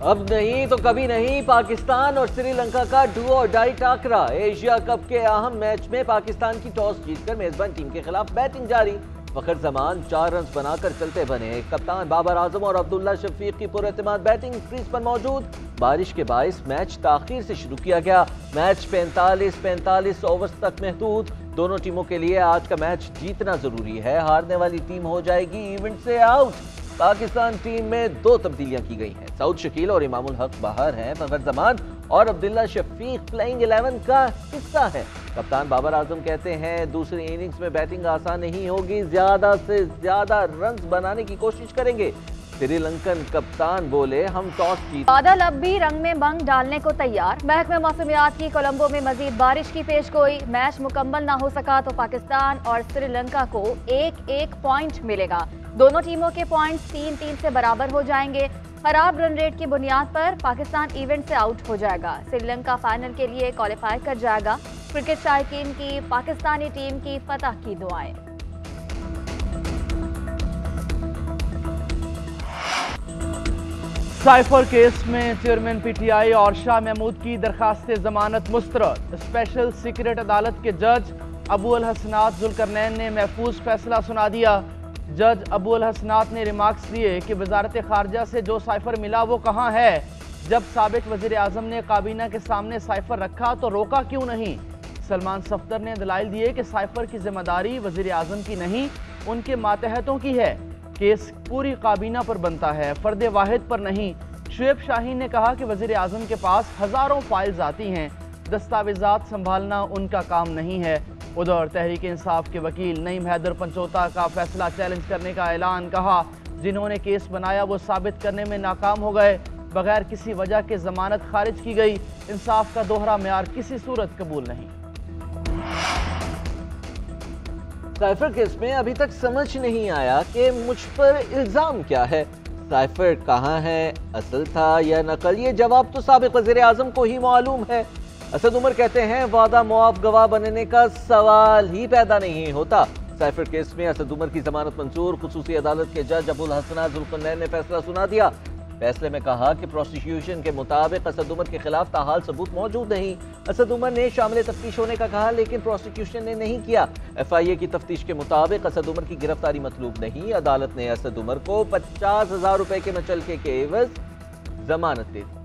अब नहीं तो कभी नहीं, पाकिस्तान और श्रीलंका का डू और डाई टाकरा। एशिया कप के अहम मैच में पाकिस्तान की टॉस जीतकर मेजबान टीम के खिलाफ बैटिंग जारी। फखर जमान 4 रन बनाकर चलते बने। कप्तान बाबर आजम और अब्दुल्ला शफीक की पुरएतमाद बैटिंग क्रीज पर मौजूद। बारिश के बाइस मैच ताखीर से शुरू किया गया। मैच 45 ओवर्स तक महदूद। दोनों टीमों के लिए आज का मैच जीतना जरूरी है। हारने वाली टीम हो जाएगी इवेंट से आउट। पाकिस्तान टीम में 2 तब्दीलियां की गई हैं। सऊद शकील और इमामुल हक बाहर हैं। फखर जमान और अब्दुल्ला शफीक प्लेइंग 11 का हिस्सा है। कप्तान बाबर आजम कहते हैं दूसरी इनिंग्स में बैटिंग आसान नहीं होगी, ज्यादा से ज्यादा रन बनाने की कोशिश करेंगे। श्रीलंकन कप्तान बोले हम टॉस जीत। बादल अब भी रंग में मंग डालने को तैयार। महकमे मौसमियात की कोलंबो में मजीद बारिश की पेशगोई। मैच मुकम्मल ना हो सका तो पाकिस्तान और श्रीलंका को 1-1 पॉइंट मिलेगा। दोनों टीमों के पॉइंट्स 3-3 से बराबर हो जाएंगे। खराब रन रेट की बुनियाद पर पाकिस्तान इवेंट से आउट हो जाएगा। श्रीलंका फाइनल के लिए क्वालिफाई कर जाएगा। क्रिकेट शायकीन की पाकिस्तानी टीम की फतह की दुआएं। साइफर केस में चेयरमैन पीटीआई और शाह महमूद की दरखास्त जमानत मुस्तरद। स्पेशल सीक्रेट अदालत के जज अबू अल हसनात जुल्करनैन ने महफूज फैसला सुना दिया। जज अबू अल हसनात ने रिमार्क्स दिए कि वजारत खारजा से जो साइफर मिला वो कहाँ है। जब साबिक वजीर आजम ने काबीना के सामने साइफर रखा तो रोका क्यों नहीं। सलमान सफ्दर ने दलाइल दिए कि साइफर की जिम्मेदारी वजीर आजम की नहीं, उनके मातहतों की है। केस पूरी काबीना पर बनता है, फर्द वाहिद पर नहीं। शुएब शाहीन ने कहा कि वजीर आजम के पास हजारों फाइल्स आती हैं, दस्तावेजात संभालना उनका काम नहीं है। उधर तहरीक इंसाफ के वकील नईम हैदर पंचोता का फैसला चैलेंज करने का ऐलान। कहा जिन्होंने केस बनाया वो साबित करने में नाकाम हो गए। बगैर किसी वजह के जमानत खारिज की गई। इंसाफ का दोहरा मेयार किसी सूरत कबूल नहीं। साइफर केस में अभी तक समझ नहीं आया कि मुझ पर इल्जाम क्या है। साइफर कहाँ है, असल था या नकल? ये जवाब तो साबिक वज़ीर आज़म को ही मालूम है। असद उमर कहते हैं वादा मुआफ गवाह बनने का सवाल ही पैदा नहीं होता। साइफर केस में असद उमर की जमानत मंजूर। खुसूसी अदालत के जज अबुल हसनात जुल्करनैन ने फैसला सुना दिया। फैसले में कहा कि प्रोसिक्यूशन के मुताबिक असद उमर के खिलाफ ताहाल सबूत मौजूद नहीं। असद उमर ने शामिल तफ्तीश होने का कहा, लेकिन प्रोसिक्यूशन ने नहीं किया। FIA की तफ्तीश के मुताबिक असद उमर की गिरफ्तारी मतलूब नहीं। अदालत ने असद उमर को 50,000 रुपए के मचलके के एवज जमानत दे दी।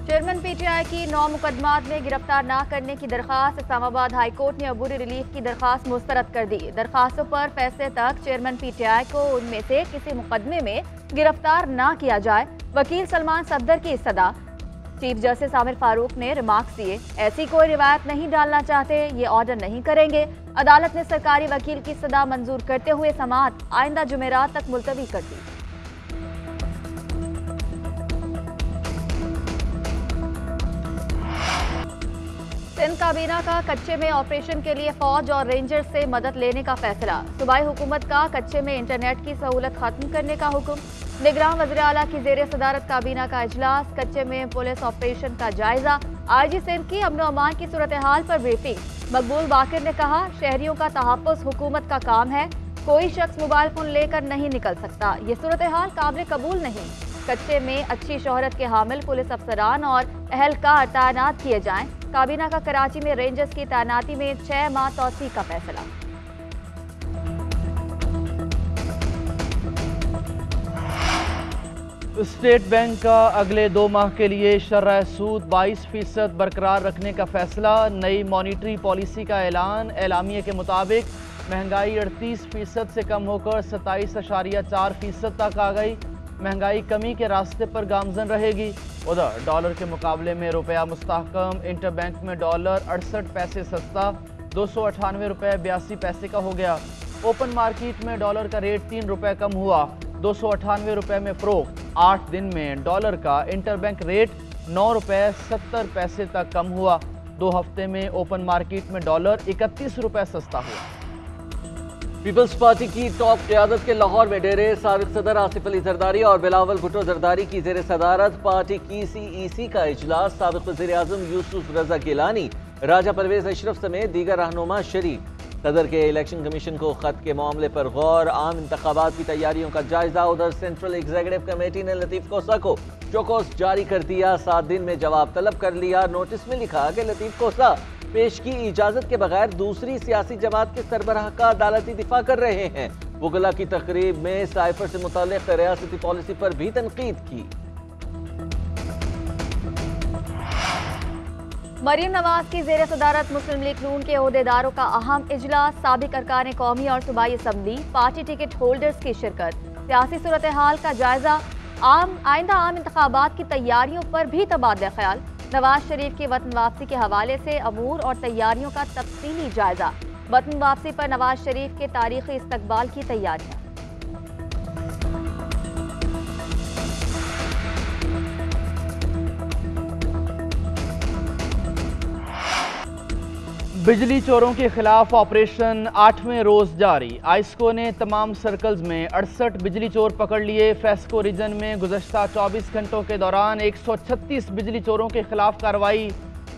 चेयरमैन पीटीआई की 9 मुकदमात में गिरफ्तार न करने की दरखास्त। इस्लामाबाद हाई कोर्ट ने अबूरी रिलीफ की दरखास्त मुस्तरद कर दी। दरखास्तों पर फैसले तक चेयरमैन पीटीआई को उनमें से किसी मुकदमे में गिरफ्तार न किया जाए। वकील सलमान सफदर की सदा। चीफ जस्टिस आमिर फारूक ने रिमार्क्स दिए, ऐसी कोई रिवायत नहीं डालना चाहते, ये ऑर्डर नहीं करेंगे। अदालत ने सरकारी वकील की सदा मंजूर करते हुए समाअत आइंदा जुमेरात तक मुलतवी कर दी। सिंध काबीना का कच्चे में ऑपरेशन के लिए फौज और रेंजर्स से मदद लेने का फैसला। सूबाई हुकूमत का कच्चे में इंटरनेट की सहूलत खत्म करने का हुक्म। निगरान वज़ीर आला की ज़ेर सदारत काबीना का इजलास। कच्चे में पुलिस ऑपरेशन का जायजा। IG सिंध की अमन अमान की सूरत हाल पर ब्रीफिंग। मकबूल बाकिर ने कहा शहरियों का तहफ़्फ़ुज़ हुकूमत का काम है, कोई शख्स मोबाइल फोन लेकर नहीं निकल सकता। ये सूरत हाल काबिल कबूल नहीं। कच्चे में अच्छी शोहरत के हामिल पुलिस अफसरान और अहलकार तैनात किए जाएं। काबीना का कराची में रेंजर्स की तैनाती में 6 माह तौसीक का फैसला। स्टेट बैंक का अगले 2 माह के लिए शरह सूद 22% बरकरार रखने का फैसला। नई मॉनिटरी पॉलिसी का ऐलान। एलामिया के मुताबिक महंगाई 38% से कम होकर 27.4% तक आ गई। महंगाई कमी के रास्ते पर गामजन रहेगी। उधर डॉलर के मुकाबले में रुपया मुस्तहकम। इंटरबैंक में डॉलर 68 पैसे सस्ता 298 रुपये 82 पैसे का हो गया। ओपन मार्केट में डॉलर का रेट 3 रुपये कम हुआ 298 रुपये में फरोख्त। 8 दिन में डॉलर का इंटरबैंक रेट 9 रुपये 70 पैसे तक कम हुआ। 2 हफ्ते में ओपन मार्केट में डॉलर 31 रुपये सस्ता हुआ। पीपल्स पार्टी की टॉप क़यादत के लाहौर में डेरे। साबिक सदर आसिफ अली जरदारी और बिलावल भुट्टो जरदारी की ज़ेर सदारत पार्टी की CEC का इजलास। साबिक वज़ीर आज़म यूसुफ रज़ा गिलानी, राजा परवेज अशरफ समेत दीगर रहनुमा शरीक। सदर के इलेक्शन कमीशन को खत के मामले पर गौर, आम इंतखाबात की तैयारियों का जायजा। उधर सेंट्रल एग्जीक्यूटिव कमेटी ने लतीफ कोसा को चौकस जारी कर दिया, 7 दिन में जवाब तलब कर लिया। नोटिस में लिखा कि लतीफ कोसा पेश की इजाजत के बगैर दूसरी सियासी जमात के सरबराह का अदालती दिफा कर रहे हैं। वकला की तकरीब में साइफर से मुताल्लिक रियासती पॉलिसी पर भी तनकीद की। मरीम नवाज की जेर सदारत मुस्लिम लीग नून के ओहदेदारों का अहम इजलास, साबिक अरकान कौमी और सूबाई असम्बली, पार्टी टिकट होल्डर्स की शिरकत, सियासी सूरत हाल का जायजा, आइंदा आम इंतखाबात की तैयारियों पर भी तबादला ख्याल, नवाज शरीफ की वतन वापसी के हवाले से अमूर और तैयारियों का तफसीली जायजा, वतन वापसी पर नवाज शरीफ के तारीखी इस्तकबाल की तैयारियां। बिजली चोरों के खिलाफ ऑपरेशन 8वें रोज जारी। आइस्को ने तमाम सर्कल्स में 68 बिजली चोर पकड़ लिए। फेस्को रीजन में गुज़श्ता 24 घंटों के दौरान 136 बिजली चोरों के खिलाफ कार्रवाई,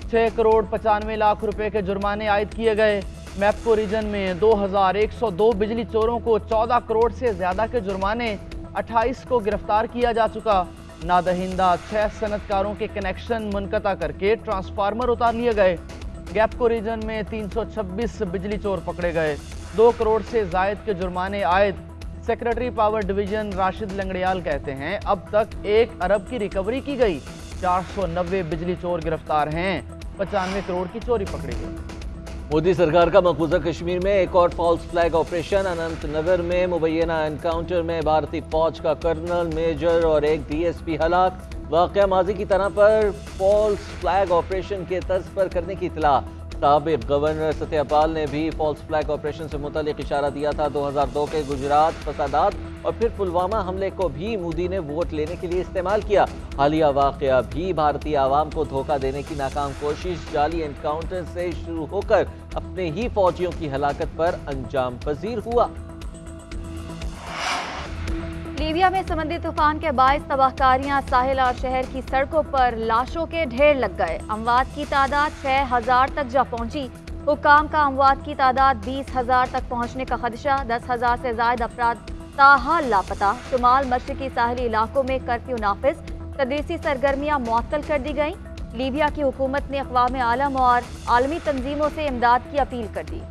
6 करोड़ 95 लाख रुपए के जुर्माने आयद किए गए। मैप्को रीजन में 2102 बिजली चोरों को 14 करोड़ से ज्यादा के जुर्माने, 28 को गिरफ्तार किया जा चुका। नादहिंदा 6 सनतकारों के कनेक्शन मुनक़ता करके ट्रांसफार्मर उतार लिए गए। गैपको रीजन में 326 बिजली चोर पकड़े गए, 2 करोड़ से जायद के जुर्माने आयद। Secretary power division Rashid Langrial कहते हैं अब तक 1 अरब की रिकवरी की गई, 490 बिजली चोर गिरफ्तार हैं, 95 करोड़ की चोरी पकड़ी गई। मोदी सरकार का मकबूजा कश्मीर में एक और फॉल्स फ्लैग ऑपरेशन। अनंतनगर में मुबैना एनकाउंटर में भारतीय फौज का कर्नल, मेजर और एक डीएसपी हलाक। वाक़या माजी की तरह पर फॉल्स फ्लैग ऑपरेशन के तर्ज पर करने की इतला। साबिक गवर्नर सत्यपाल ने भी फॉल्स फ्लैग ऑपरेशन से मुतालिक इशारा दिया था। 2002 के गुजरात फसादात और फिर पुलवामा हमले को भी मोदी ने वोट लेने के लिए इस्तेमाल किया। हालिया वाक़या भी भारतीय आवाम को धोखा देने की नाकाम कोशिश, जाली एनकाउंटर से शुरू होकर अपने ही फौजियों की हलाकत पर अंजाम पजीर हुआ। लीबिया में समुद्री तूफान के बायस तबाहकारियां, साहिल और शहर की सड़कों पर लाशों के ढेर लग गए। अमवात की तादाद 6000 तक जा पहुंची। हुक्काम का अमवात की तादाद 20,000 तक पहुंचने का खदशा, 10,000 से ज्यादा अफराद ताहाल लापता। शुमाल मशरकी साहली इलाकों में कर्फ्यू नाफिज, तदरीसी सरगर्मियां मुअत्तल कर दी गई। लीबिया की हुकूमत ने अक़वाम आलम और आलमी तंजीमों से इमदाद की अपील कर दी।